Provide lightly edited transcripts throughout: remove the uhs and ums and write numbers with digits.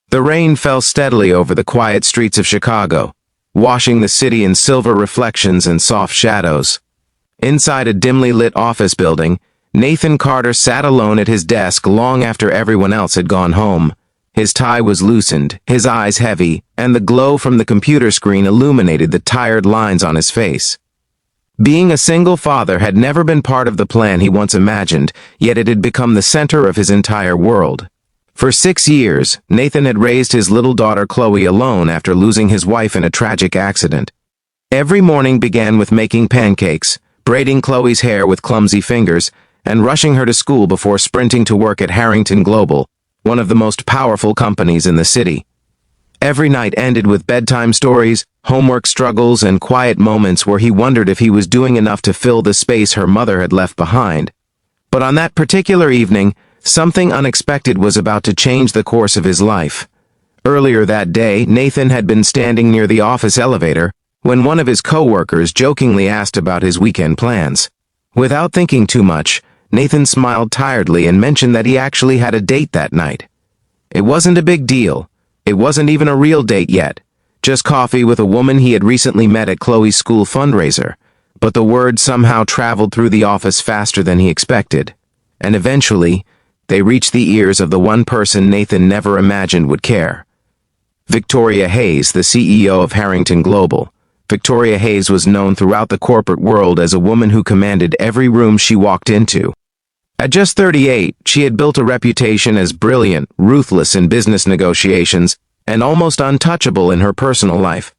The rain fell steadily over the quiet streets of Chicago, washing the city in silver reflections and soft shadows. Inside a dimly lit office building, Nathan Carter sat alone at his desk long after everyone else had gone home. His tie was loosened, his eyes heavy, and the glow from the computer screen illuminated the tired lines on his face. Being a single father had never been part of the plan he once imagined, yet it had become the center of his entire world. For 6 years, Nathan had raised his little daughter Chloe alone after losing his wife in a tragic accident. Every morning began with making pancakes, braiding Chloe's hair with clumsy fingers, and rushing her to school before sprinting to work at Harrington Global, one of the most powerful companies in the city. Every night ended with bedtime stories, homework struggles, and quiet moments where he wondered if he was doing enough to fill the space her mother had left behind. But on that particular evening, something unexpected was about to change the course of his life. Earlier that day, Nathan had been standing near the office elevator when one of his coworkers jokingly asked about his weekend plans. Without thinking too much, Nathan smiled tiredly and mentioned that he actually had a date that night. It wasn't a big deal. It wasn't even a real date yet, just coffee with a woman he had recently met at Chloe's school fundraiser, but the word somehow traveled through the office faster than he expected, and eventually, they reached the ears of the one person Nathan never imagined would care. Victoria Hayes, the CEO of Harrington Global. Victoria Hayes was known throughout the corporate world as a woman who commanded every room she walked into. At just 38, she had built a reputation as brilliant, ruthless in business negotiations, and almost untouchable in her personal life.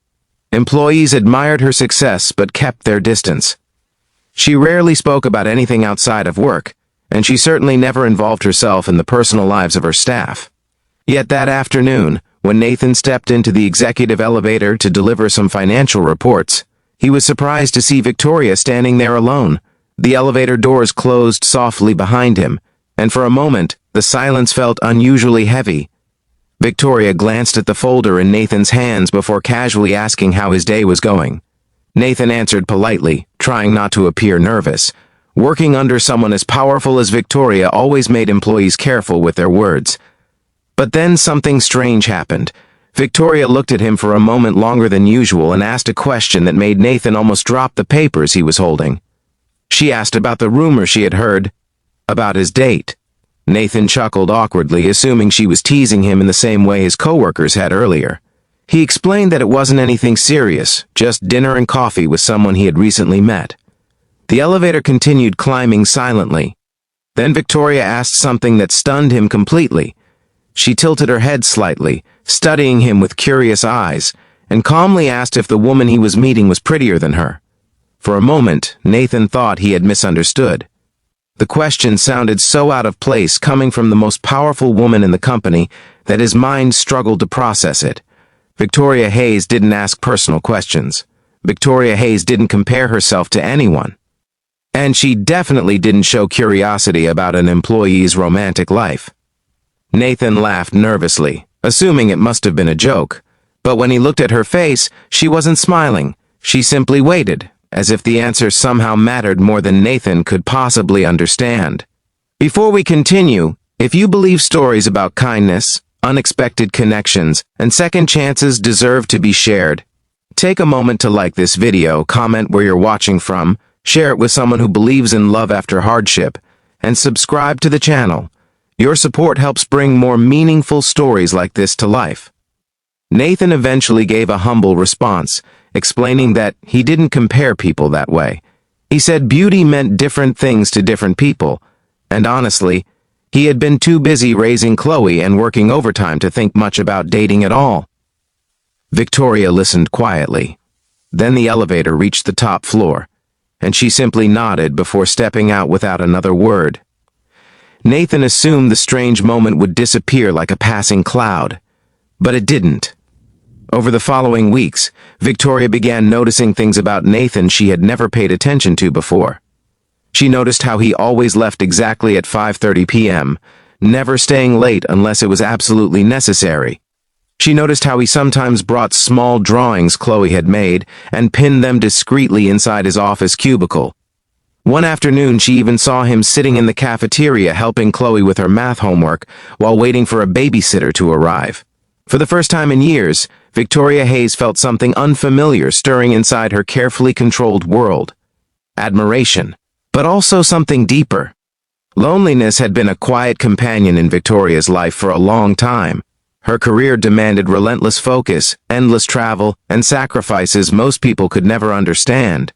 Employees admired her success but kept their distance. She rarely spoke about anything outside of work, and she certainly never involved herself in the personal lives of her staff. Yet that afternoon, when Nathan stepped into the executive elevator to deliver some financial reports, he was surprised to see Victoria standing there alone. The elevator doors closed softly behind him, and for a moment, the silence felt unusually heavy. Victoria glanced at the folder in Nathan's hands before casually asking how his day was going. Nathan answered politely, trying not to appear nervous. Working under someone as powerful as Victoria always made employees careful with their words. But then something strange happened. Victoria looked at him for a moment longer than usual and asked a question that made Nathan almost drop the papers he was holding. She asked about the rumor she had heard about his date. Nathan chuckled awkwardly, assuming she was teasing him in the same way his coworkers had earlier. He explained that it wasn't anything serious, just dinner and coffee with someone he had recently met. The elevator continued climbing silently. Then Victoria asked something that stunned him completely. She tilted her head slightly, studying him with curious eyes, and calmly asked if the woman he was meeting was prettier than her. For a moment, Nathan thought he had misunderstood. The question sounded so out of place coming from the most powerful woman in the company that his mind struggled to process it. Victoria Hayes didn't ask personal questions. Victoria Hayes didn't compare herself to anyone. And she definitely didn't show curiosity about an employee's romantic life. Nathan laughed nervously, assuming it must have been a joke. But when he looked at her face, she wasn't smiling. She simply waited, as if the answer somehow mattered more than Nathan could possibly understand. Before we continue, if you believe stories about kindness, unexpected connections, and second chances deserve to be shared, take a moment to like this video, comment where you're watching from, share it with someone who believes in love after hardship, and subscribe to the channel. Your support helps bring more meaningful stories like this to life. Nathan eventually gave a humble response, explaining that he didn't compare people that way. He said beauty meant different things to different people, and honestly, he had been too busy raising Chloe and working overtime to think much about dating at all. Victoria listened quietly. Then the elevator reached the top floor, and she simply nodded before stepping out without another word. Nathan assumed the strange moment would disappear like a passing cloud, but it didn't. Over the following weeks, Victoria began noticing things about Nathan she had never paid attention to before. She noticed how he always left exactly at 5:30 p.m., never staying late unless it was absolutely necessary. She noticed how he sometimes brought small drawings Chloe had made and pinned them discreetly inside his office cubicle. One afternoon, she even saw him sitting in the cafeteria helping Chloe with her math homework while waiting for a babysitter to arrive. For the first time in years, Victoria Hayes felt something unfamiliar stirring inside her carefully controlled world. Admiration, but also something deeper. Loneliness had been a quiet companion in Victoria's life for a long time. Her career demanded relentless focus, endless travel, and sacrifices most people could never understand.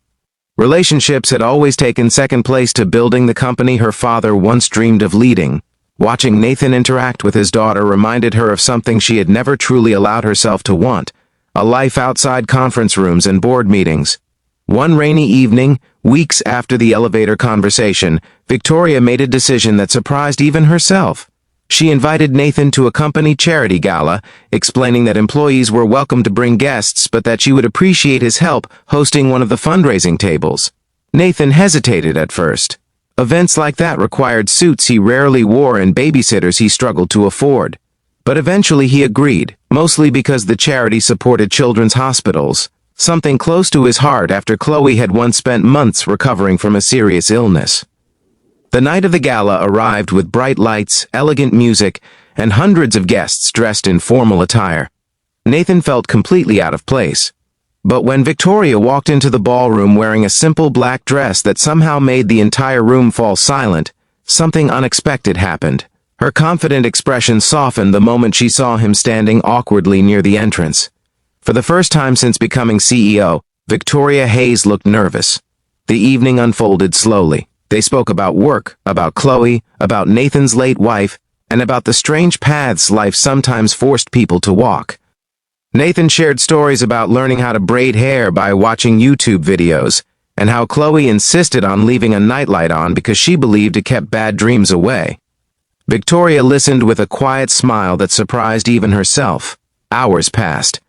Relationships had always taken second place to building the company her father once dreamed of leading. Watching Nathan interact with his daughter reminded her of something she had never truly allowed herself to want: a life outside conference rooms and board meetings. One rainy evening, weeks after the elevator conversation, Victoria made a decision that surprised even herself. She invited Nathan to a company charity gala, explaining that employees were welcome to bring guests but that she would appreciate his help hosting one of the fundraising tables. Nathan hesitated at first. Events like that required suits he rarely wore and babysitters he struggled to afford. But eventually he agreed, mostly because the charity supported children's hospitals, something close to his heart after Chloe had once spent months recovering from a serious illness. The night of the gala arrived with bright lights, elegant music, and hundreds of guests dressed in formal attire. Nathan felt completely out of place. But when Victoria walked into the ballroom wearing a simple black dress that somehow made the entire room fall silent, something unexpected happened. Her confident expression softened the moment she saw him standing awkwardly near the entrance. For the first time since becoming CEO, Victoria Hayes looked nervous. The evening unfolded slowly. They spoke about work, about Chloe, about Nathan's late wife, and about the strange paths life sometimes forced people to walk. Nathan shared stories about learning how to braid hair by watching YouTube videos, and how Chloe insisted on leaving a nightlight on because she believed it kept bad dreams away. Victoria listened with a quiet smile that surprised even herself. Hours passed.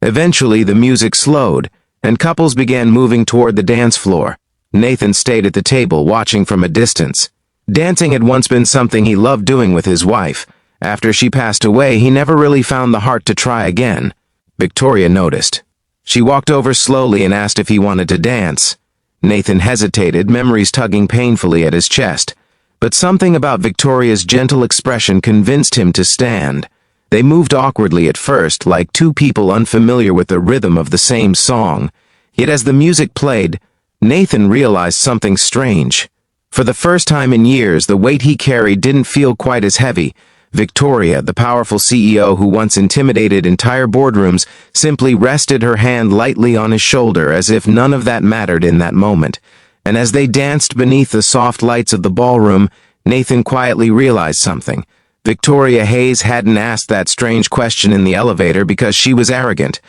Eventually, the music slowed, and couples began moving toward the dance floor. Nathan stayed at the table, watching from a distance. Dancing had once been something he loved doing with his wife. After she passed away, he never really found the heart to try again. Victoria noticed. She walked over slowly and asked if he wanted to dance. Nathan hesitated, memories tugging painfully at his chest. But something about Victoria's gentle expression convinced him to stand. They moved awkwardly at first, like two people unfamiliar with the rhythm of the same song. Yet as the music played, Nathan realized something strange. For the first time in years, the weight he carried didn't feel quite as heavy. Victoria, the powerful CEO who once intimidated entire boardrooms, simply rested her hand lightly on his shoulder as if none of that mattered in that moment. And as they danced beneath the soft lights of the ballroom, Nathan quietly realized something. Victoria Hayes hadn't asked that strange question in the elevator because she was arrogant.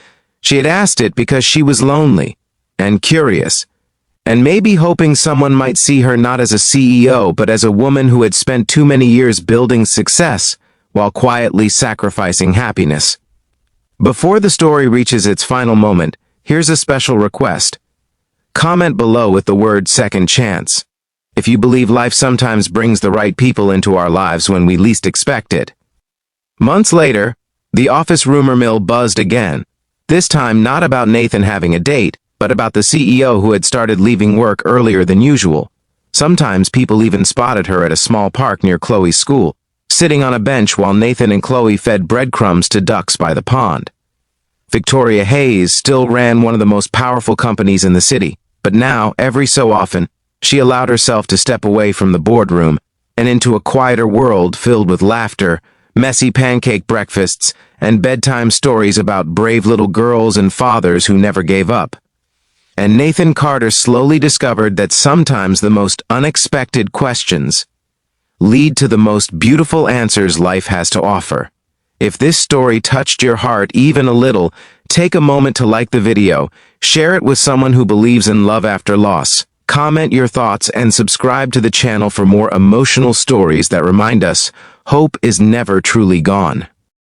She had asked it because she was lonely and curious, and maybe hoping someone might see her not as a CEO but as a woman who had spent too many years building success while quietly sacrificing happiness. Before the story reaches its final moment, here's a special request. Comment below with the word second chance, if you believe life sometimes brings the right people into our lives when we least expect it. Months later, the office rumor mill buzzed again, this time not about Nathan having a date, but about the CEO who had started leaving work earlier than usual. Sometimes people even spotted her at a small park near Chloe's school, sitting on a bench while Nathan and Chloe fed breadcrumbs to ducks by the pond. Victoria Hayes still ran one of the most powerful companies in the city, but now, every so often, she allowed herself to step away from the boardroom and into a quieter world filled with laughter, messy pancake breakfasts, and bedtime stories about brave little girls and fathers who never gave up. And Nathan Carter slowly discovered that sometimes the most unexpected questions lead to the most beautiful answers life has to offer. If this story touched your heart even a little, take a moment to like the video, share it with someone who believes in love after loss, comment your thoughts, and subscribe to the channel for more emotional stories that remind us hope is never truly gone.